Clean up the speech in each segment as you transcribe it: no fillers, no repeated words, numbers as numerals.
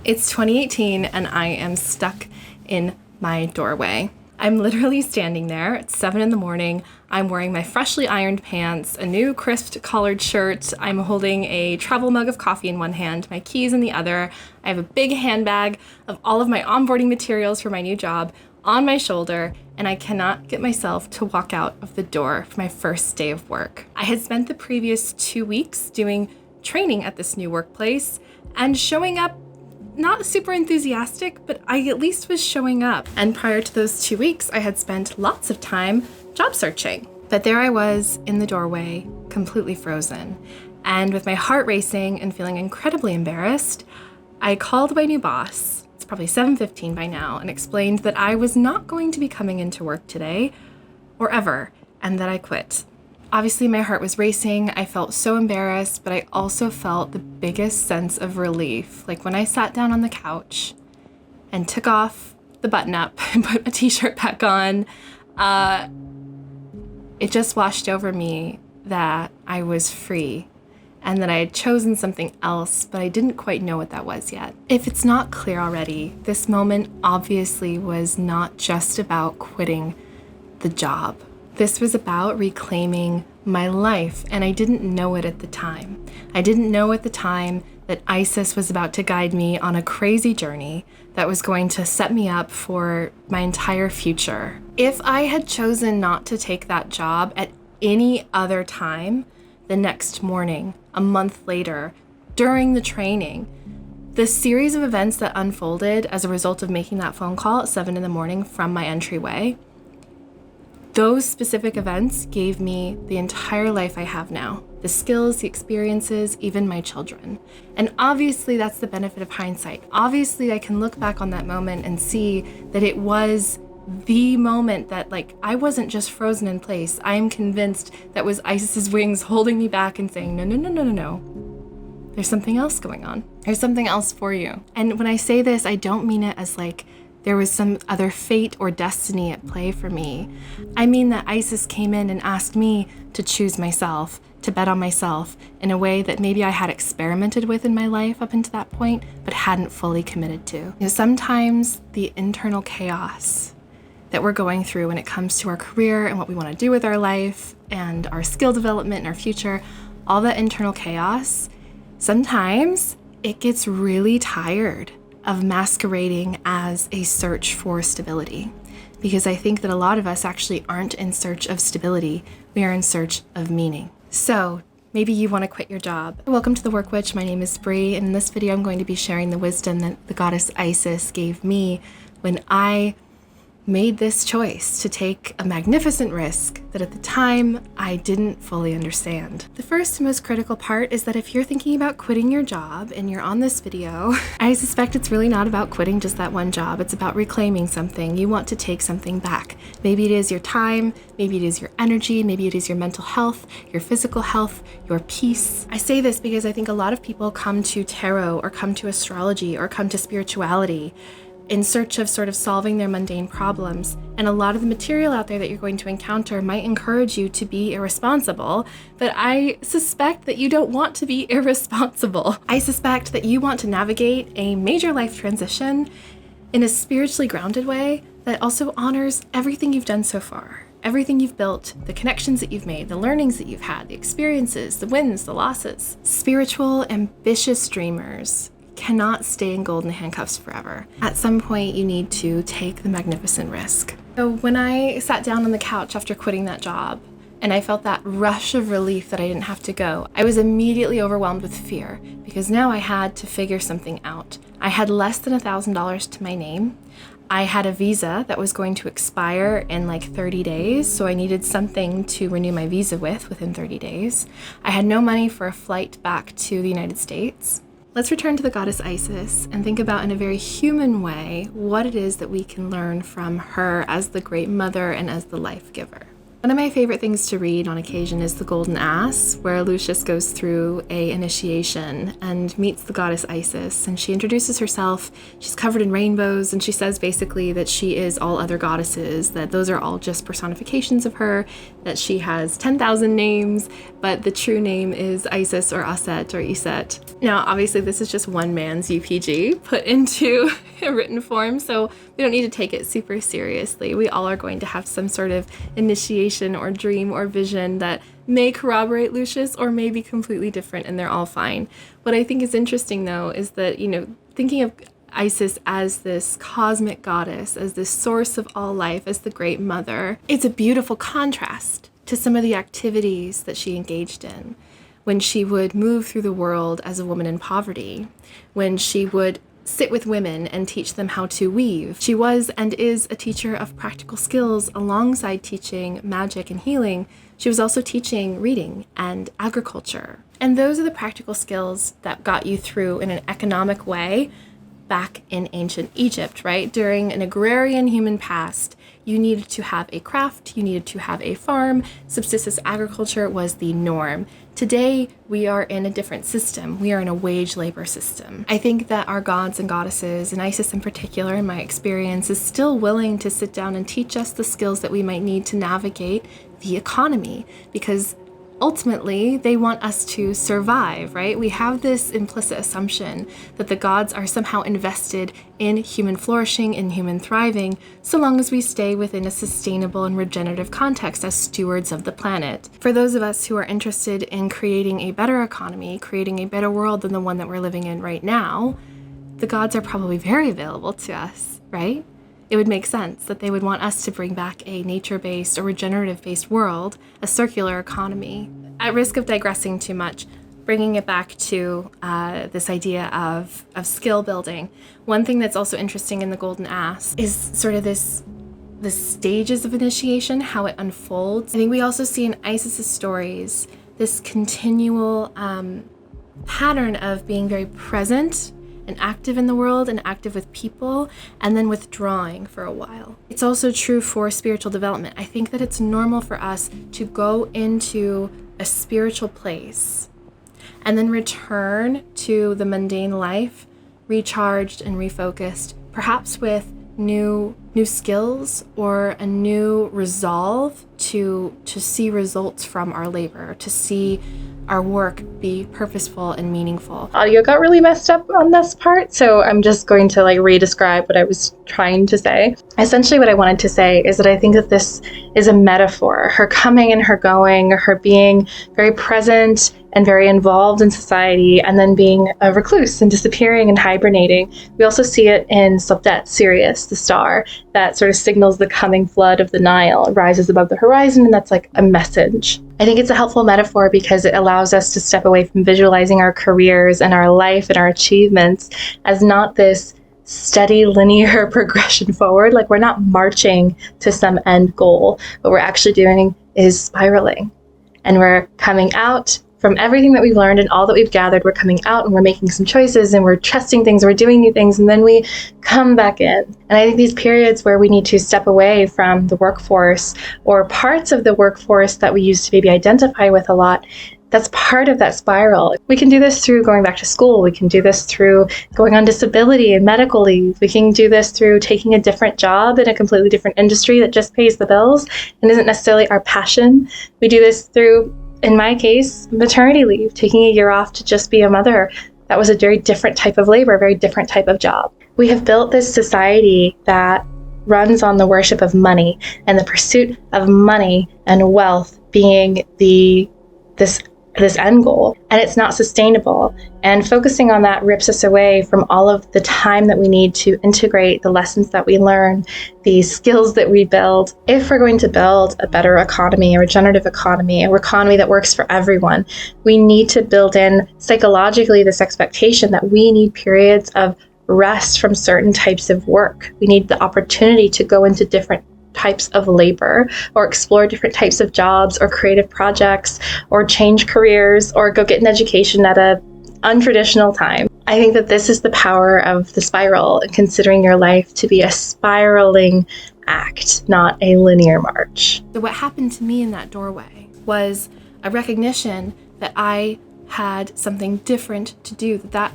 It's 2018 and I am stuck in my doorway. I'm literally standing there. It's 7 in the morning. I'm wearing my freshly ironed pants, a new crisp collared shirt. I'm holding a travel mug of coffee in one hand, my keys in the other. I have a big handbag of all of my onboarding materials for my new job on my shoulder, and I cannot get myself to walk out of the door for my first day of work. I had spent the previous 2 weeks doing training at this new workplace and showing up not super enthusiastic, but I at least was showing up. And prior to those 2 weeks, I had spent lots of time job searching. But there I was in the doorway, completely frozen. And with my heart racing and feeling incredibly embarrassed, I called my new boss, it's probably 7:15 by now, and explained that I was not going to be coming into work today or ever, and that I quit. Obviously, my heart was racing. I felt so embarrassed, but I also felt the biggest sense of relief. Like when I sat down on the couch and took off the button up and put my t-shirt back on, it just washed over me that I was free and that I had chosen something else, but I didn't quite know what that was yet. If it's not clear already, this moment obviously was not just about quitting the job. This was about reclaiming my life, and I didn't know it at the time. I didn't know at the time that ISIS was about to guide me on a crazy journey that was going to set me up for my entire future. If I had chosen not to take that job at any other time, the next morning, a month later, during the training, the series of events that unfolded as a result of making that phone call at 7 in the morning from my entryway, those specific events gave me the entire life I have now, the skills, the experiences, even my children. And obviously that's the benefit of hindsight. Obviously I can look back on that moment and see that it was the moment that I wasn't just frozen in place. I am convinced that was ISIS's wings holding me back and saying, no. There's something else going on. There's something else for you. And when I say this, I don't mean it as there was some other fate or destiny at play for me. I mean that ISIS came in and asked me to choose myself, to bet on myself in a way that maybe I had experimented with in my life up until that point, but hadn't fully committed to. Sometimes the internal chaos that we're going through when it comes to our career and what we want to do with our life and our skill development and our future, all that internal chaos, sometimes it gets really tired of masquerading as a search for stability. Because I think that a lot of us actually aren't in search of stability, we are in search of meaning. So maybe you want to quit your job. Welcome to The Work Witch, my name is Bree, and in this video I'm going to be sharing the wisdom that the goddess Isis gave me when I made this choice to take a magnificent risk that at the time I didn't fully understand. The first and most critical part is that if you're thinking about quitting your job and you're on this video, I suspect it's really not about quitting just that one job. It's about reclaiming something. You want to take something back. Maybe it is your time, maybe it is your energy, maybe it is your mental health, your physical health, your peace. I say this because I think a lot of people come to tarot or come to astrology or come to spirituality in search of sort of solving their mundane problems. And a lot of the material out there that you're going to encounter might encourage you to be irresponsible, but I suspect that you don't want to be irresponsible. I suspect that you want to navigate a major life transition in a spiritually grounded way that also honors everything you've done so far, everything you've built, the connections that you've made, the learnings that you've had, the experiences, the wins, the losses. Spiritual, ambitious dreamers cannot stay in golden handcuffs forever. At some point, you need to take the magnificent risk. So when I sat down on the couch after quitting that job, and I felt that rush of relief that I didn't have to go, I was immediately overwhelmed with fear because now I had to figure something out. I had less than $1,000 to my name. I had a visa that was going to expire in 30 days, so I needed something to renew my visa within 30 days. I had no money for a flight back to the United States. Let's return to the goddess Isis and think about in a very human way what it is that we can learn from her as the great mother and as the life giver. One of my favorite things to read on occasion is The Golden Ass, where Lucius goes through a initiation and meets the goddess Isis, and she introduces herself. She's covered in rainbows, and she says basically that she is all other goddesses, that those are all just personifications of her, that she has 10,000 names, but the true name is Isis or Aset or Iset. Now, obviously, this is just one man's UPG put into a written form, so we don't need to take it super seriously. We all are going to have some sort of initiation or dream or vision that may corroborate Lucius or may be completely different, and they're all fine. What I think is interesting, though, is that, thinking of Isis as this cosmic goddess, as this source of all life, as the great mother, it's a beautiful contrast to some of the activities that she engaged in when she would move through the world as a woman in poverty, when she would sit with women and teach them how to weave. She was and is a teacher of practical skills alongside teaching magic and healing. She was also teaching reading and agriculture. And those are the practical skills that got you through in an economic way back in ancient Egypt, right? During an agrarian human past, you needed to have a craft, you needed to have a farm. Subsistence agriculture was the norm. Today, we are in a different system. We are in a wage labor system. I think that our gods and goddesses, and Isis in particular, in my experience, is still willing to sit down and teach us the skills that we might need to navigate the economy, because ultimately, they want us to survive, right? We have this implicit assumption that the gods are somehow invested in human flourishing, in human thriving, so long as we stay within a sustainable and regenerative context as stewards of the planet. For those of us who are interested in creating a better economy, creating a better world than the one that we're living in right now, the gods are probably very available to us, right? It would make sense that they would want us to bring back a nature-based or regenerative-based world, a circular economy. At risk of digressing too much, bringing it back to this idea of skill building, one thing that's also interesting in the Golden Ass is sort of the stages of initiation, how it unfolds. I think we also see in Isis's stories this continual pattern of being very present and active in the world and active with people, and then withdrawing for a while. It's also true for spiritual development. I think that it's normal for us to go into a spiritual place and then return to the mundane life, recharged and refocused, perhaps with new skills or a new resolve to see results from our labor, to see our work be purposeful and meaningful. Audio got really messed up on this part, so I'm just going to re-describe what I was trying to say. Essentially what I wanted to say is that I think that this is a metaphor. Her coming and her going, her being very present and very involved in society, and then being a recluse and disappearing and hibernating. We also see it in Sobdet, Sirius, the star, that sort of signals the coming flood of the Nile. It rises above the horizon, and that's like a message. I think it's a helpful metaphor because it allows us to step away from visualizing our careers and our life and our achievements as not this steady linear progression forward. Like, we're not marching to some end goal. What we're actually doing is spiraling. And we're coming out from everything that we've learned and all that we've gathered. We're coming out and we're making some choices and we're testing things, we're doing new things, and then we come back in. And I think these periods where we need to step away from the workforce or parts of the workforce that we used to maybe identify with a lot, that's part of that spiral. We can do this through going back to school. We can do this through going on disability and medical leave. We can do this through taking a different job in a completely different industry that just pays the bills and isn't necessarily our passion. We do this through, in my case, maternity leave, taking a year off to just be a mother. That was a very different type of labor, a very different type of job. We have built this society that runs on the worship of money and the pursuit of money and wealth being this end goal, and it's not sustainable. And focusing on that rips us away from all of the time that we need to integrate the lessons that we learn, the skills that we build. If we're going to build a better economy, a regenerative economy, an economy that works for everyone, we need to build in psychologically this expectation that we need periods of rest from certain types of work. We need the opportunity to go into different types of labor or explore different types of jobs or creative projects or change careers or go get an education at a untraditional time. I think that this is the power of the spiral, considering your life to be a spiraling act, not a linear march. So what happened to me in that doorway was a recognition that I had something different to do, that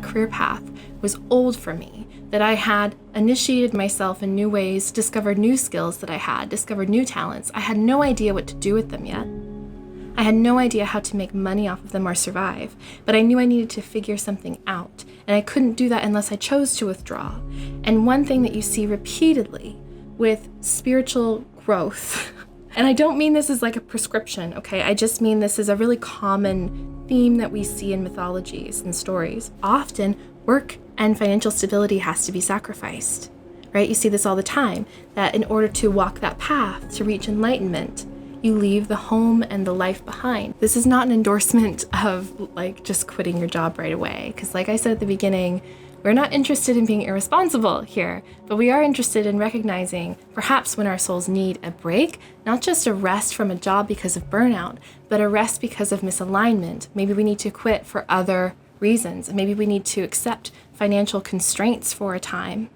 career path was old for me, that I had initiated myself in new ways, discovered new skills that I had, discovered new talents. I had no idea what to do with them yet. I had no idea how to make money off of them or survive, but I knew I needed to figure something out, and I couldn't do that unless I chose to withdraw. And one thing that you see repeatedly with spiritual growth, and I don't mean this as like a prescription, okay? I just mean this is a really common theme that we see in mythologies and stories. Often, work and financial stability has to be sacrificed, right? You see this all the time, that in order to walk that path to reach enlightenment, you leave the home and the life behind. This is not an endorsement of like just quitting your job right away, because like I said at the beginning, we're not interested in being irresponsible here, but we are interested in recognizing perhaps when our souls need a break, not just a rest from a job because of burnout, but a rest because of misalignment. Maybe we need to quit for other reasons. Maybe we need to accept financial constraints for a time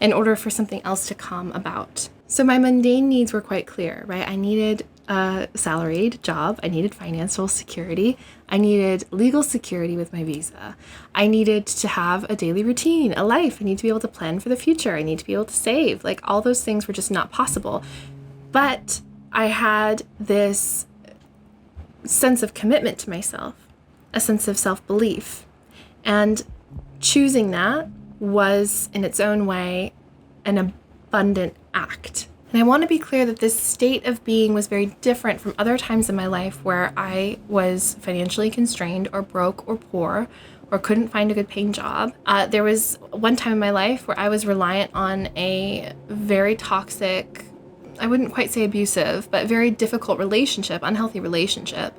in order for something else to come about. So my mundane needs were quite clear, right? I needed a salaried job. I needed financial security. I needed legal security with my visa. I needed to have a daily routine, a life. I need to be able to plan for the future. I need to be able to save. Like all those things were just not possible. But I had this sense of commitment to myself, a sense of self-belief. And choosing that was in its own way an abundant act. And I want to be clear that this state of being was very different from other times in my life where I was financially constrained or broke or poor or couldn't find a good paying job. There was one time in my life where I was reliant on a very toxic, I wouldn't quite say abusive, but very difficult relationship, unhealthy relationship,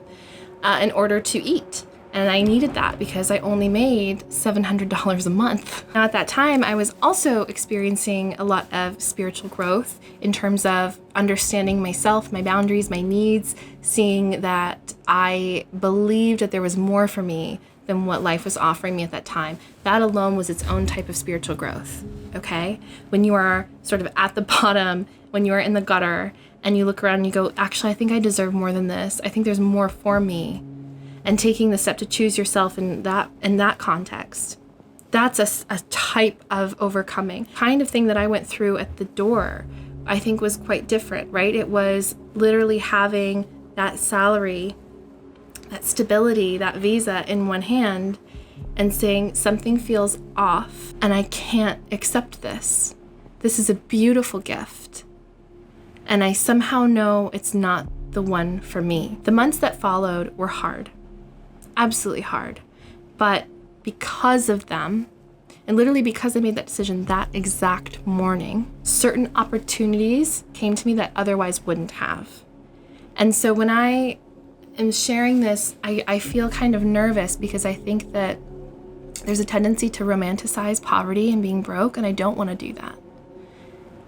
in order to eat. And I needed that because I only made $700 a month. Now at that time, I was also experiencing a lot of spiritual growth in terms of understanding myself, my boundaries, my needs, seeing that I believed that there was more for me than what life was offering me at that time. That alone was its own type of spiritual growth, okay? When you are sort of at the bottom, when you are in the gutter, and you look around and you go, actually, I think I deserve more than this. I think there's more for me. And taking the step to choose yourself in that context, that's a type of overcoming. Kind of thing that I went through at the door, I think was quite different, right? It was literally having that salary, that stability, that visa in one hand and saying something feels off and I can't accept this. This is a beautiful gift. And I somehow know it's not the one for me. The months that followed were hard. Absolutely hard. But because of them, and literally because I made that decision that exact morning, certain opportunities came to me that otherwise wouldn't have. And so when I am sharing this, I feel kind of nervous because I think that there's a tendency to romanticize poverty and being broke, and I don't want to do that.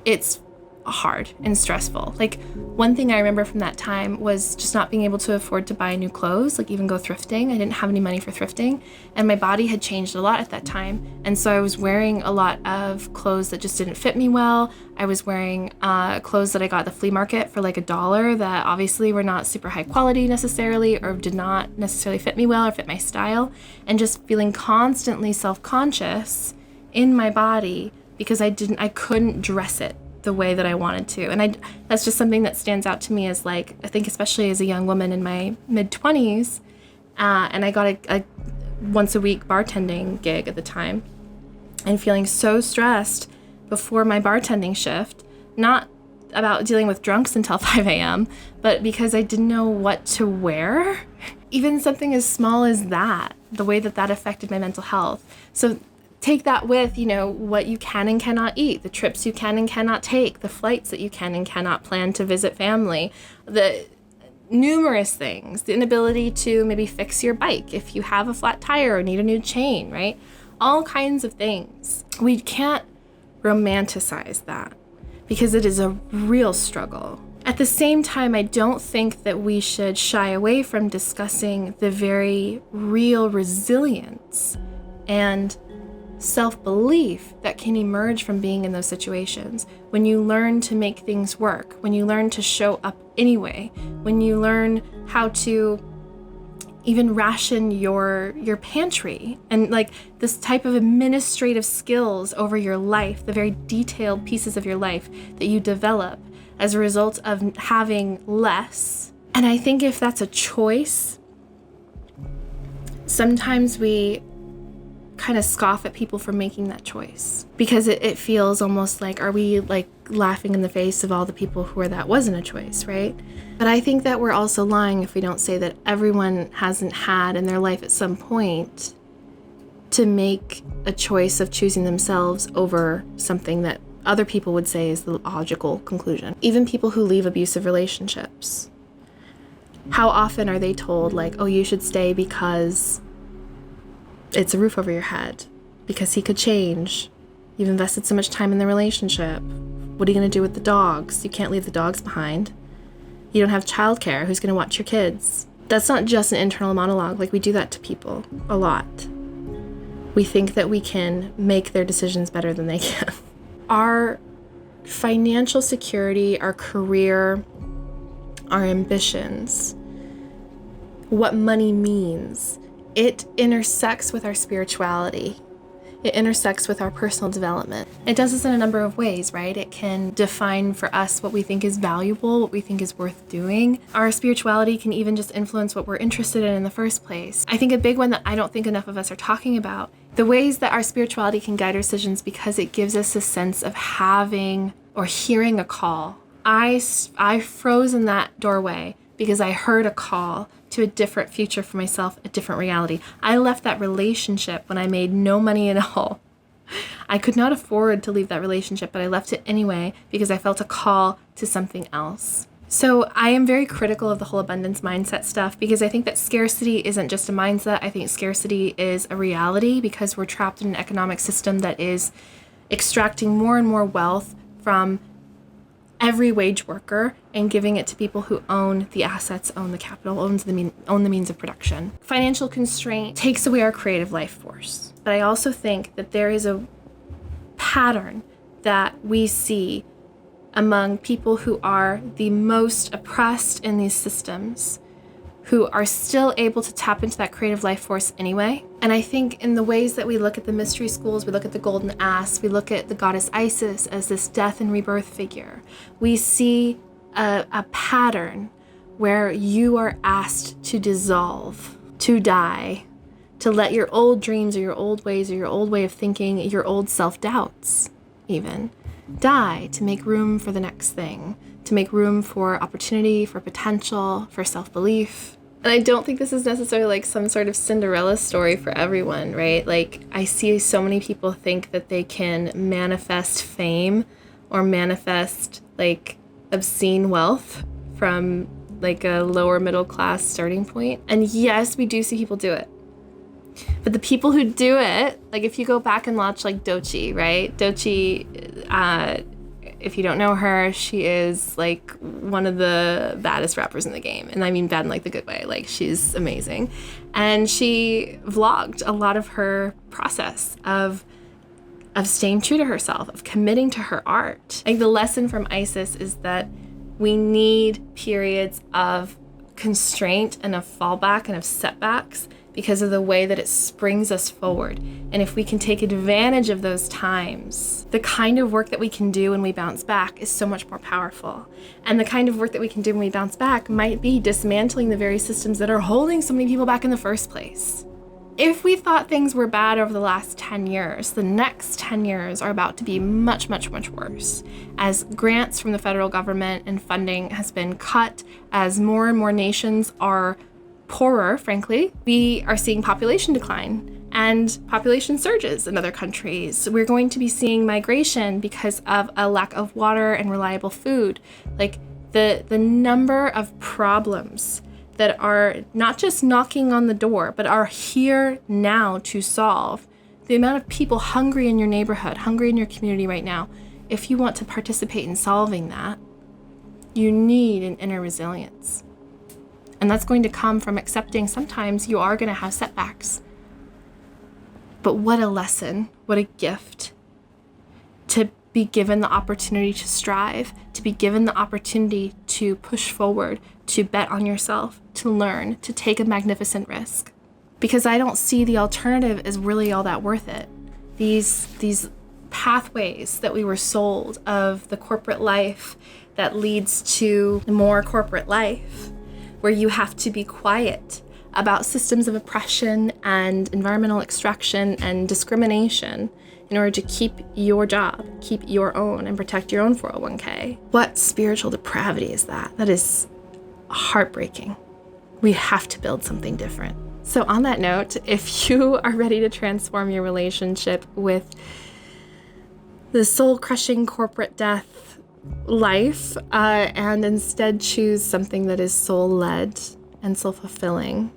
It's hard and stressful. Like one thing I remember from that time was just not being able to afford to buy new clothes, like even go thrifting. I didn't have any money for thrifting, and my body had changed a lot at that time. And so I was wearing a lot of clothes that just didn't fit me well. I was wearing clothes that I got at the flea market for like $1 that obviously were not super high quality necessarily, or did not necessarily fit me well or fit my style, and just feeling constantly self-conscious in my body because I couldn't dress it the way that I wanted to. And that's just something that stands out to me as like, I think especially as a young woman in my mid-20s, and I got a once a week bartending gig at the time, and feeling so stressed before my bartending shift, not about dealing with drunks until 5 a.m., but because I didn't know what to wear. Even something as small as that, the way that affected my mental health. So take that with, what you can and cannot eat, the trips you can and cannot take, the flights that you can and cannot plan to visit family, the numerous things, the inability to maybe fix your bike if you have a flat tire or need a new chain, right? All kinds of things. We can't romanticize that because it is a real struggle. At the same time, I don't think that we should shy away from discussing the very real resilience and self-belief that can emerge from being in those situations. When you learn to make things work, when you learn to show up anyway, when you learn how to even ration your pantry, and like this type of administrative skills over your life, the very detailed pieces of your life that you develop as a result of having less. And I think if that's a choice, sometimes we kind of scoff at people for making that choice because it feels almost like, are we like laughing in the face of all the people who that wasn't a choice, right? But I think that we're also lying if we don't say that everyone hasn't had in their life at some point to make a choice of choosing themselves over something that other people would say is the logical conclusion. Even people who leave abusive relationships. How often are they told like, oh, you should stay because it's a roof over your head, because he could change. You've invested so much time in the relationship. What are you going to do with the dogs? You can't leave the dogs behind. You don't have childcare. Who's going to watch your kids? That's not just an internal monologue. Like, we do that to people a lot. We think that we can make their decisions better than they can. Our financial security, our career, our ambitions, what money means, it intersects with our spirituality. It intersects with our personal development. It does this in a number of ways, right? It can define for us what we think is valuable, what we think is worth doing. Our spirituality can even just influence what we're interested in the first place. I think a big one that I don't think enough of us are talking about, the ways that our spirituality can guide our decisions, because it gives us a sense of having or hearing a call. I froze in that doorway because I heard a call to a different future for myself, a different reality. I left that relationship when I made no money at all. I could not afford to leave that relationship, but I left it anyway because I felt a call to something else. So I am very critical of the whole abundance mindset stuff because I think that scarcity isn't just a mindset. I think scarcity is a reality because we're trapped in an economic system that is extracting more and more wealth from every wage worker and giving it to people who own the assets, own the capital, own the means of production. Financial constraint takes away our creative life force. But I also think that there is a pattern that we see among people who are the most oppressed in these systems, who are still able to tap into that creative life force anyway. And I think in the ways that we look at the mystery schools, we look at the golden ass, we look at the goddess Isis as this death and rebirth figure, we see a pattern where you are asked to dissolve, to die, to let your old dreams or your old ways or your old way of thinking, your old self-doubts even, die to make room for the next thing, to make room for opportunity, for potential, for self-belief. And I don't think this is necessarily like some sort of Cinderella story for everyone, right? Like, I see so many people think that they can manifest fame or manifest like obscene wealth from like a lower middle class starting point. And yes, we do see people do it. But the people who do it, like if you go back and watch like Doechii, right? Doechii, if you don't know her, she is like one of the baddest rappers in the game. And I mean bad in like the good way. Like, she's amazing. And she vlogged a lot of her process of staying true to herself, of committing to her art. Like, the lesson from Isis is that we need periods of constraint and of fallback and of setbacks because of the way that it springs us forward. And if we can take advantage of those times, the kind of work that we can do when we bounce back is so much more powerful. And the kind of work that we can do when we bounce back might be dismantling the very systems that are holding so many people back in the first place. If we thought things were bad over the last 10 years, the next 10 years are about to be much, much, much worse. As grants from the federal government and funding has been cut, as more and more nations are poorer, frankly, we are seeing population decline and population surges in other countries. We're going to be seeing migration because of a lack of water and reliable food. Like, the number of problems that are not just knocking on the door, but are here now to solve. The amount of people hungry in your neighborhood, hungry in your community right now, if you want to participate in solving that, You need an inner resilience. And that's going to come from accepting sometimes you are going to have setbacks. But what a lesson, what a gift to be given the opportunity to strive, to be given the opportunity to push forward, to bet on yourself, to learn, to take a magnificent risk. Because I don't see the alternative as really all that worth it. These pathways that we were sold of the corporate life that leads to more corporate life, where you have to be quiet about systems of oppression and environmental extraction and discrimination in order to keep your job, keep your own, and protect your own 401k. What spiritual depravity is that? That is heartbreaking. We have to build something different. So on that note, if you are ready to transform your relationship with the soul-crushing corporate death life and instead choose something that is soul-led and soul-fulfilling,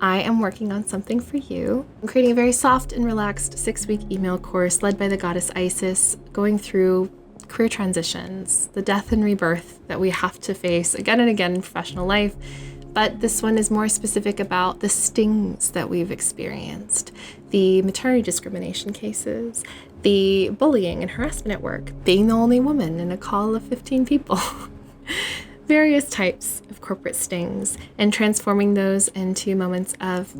I am working on something for you. I'm creating a very soft and relaxed 6-week email course led by the goddess Isis, going through career transitions, the death and rebirth that we have to face again and again in professional life. But this one is more specific about the stings that we've experienced, the maternity discrimination cases, the bullying and harassment at work, being the only woman in a call of 15 people. Various types of corporate stings, and transforming those into moments of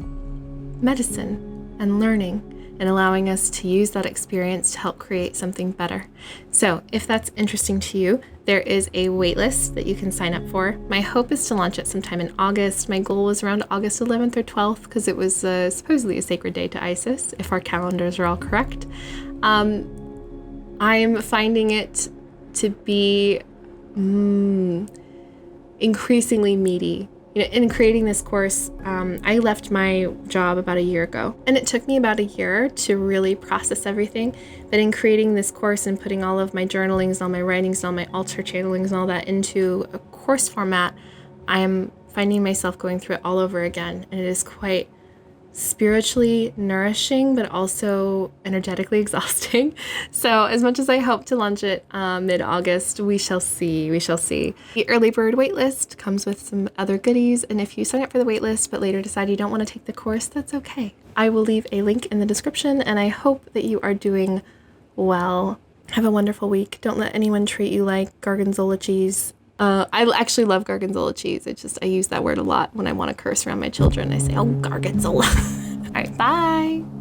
medicine and learning, and allowing us to use that experience to help create something better. So if that's interesting to you, there is a waitlist that you can sign up for. My hope is to launch it sometime in August. My goal was around August 11th or 12th because it was supposedly a sacred day to Isis, if our calendars are all correct. I'm finding it to be increasingly meaty. In creating this course, I left my job about a year ago, and it took me about a year to really process everything. But in creating this course and putting all of my journalings, all my writings, all my altar channelings and all that into a course format, I am finding myself going through it all over again. And it is quite spiritually nourishing, but also energetically exhausting. So as much as I hope to launch it mid-August, we shall see. The early bird waitlist comes with some other goodies, and if you sign up for the waitlist but later decide you don't want to take the course, that's okay. I will leave a link in the description, and I hope that you are doing well. Have a wonderful week. Don't let anyone treat you like gorgonzola cheese. I actually love gorgonzola cheese. I use that word a lot when I want to curse around my children. I say, oh, gorgonzola. All right, bye.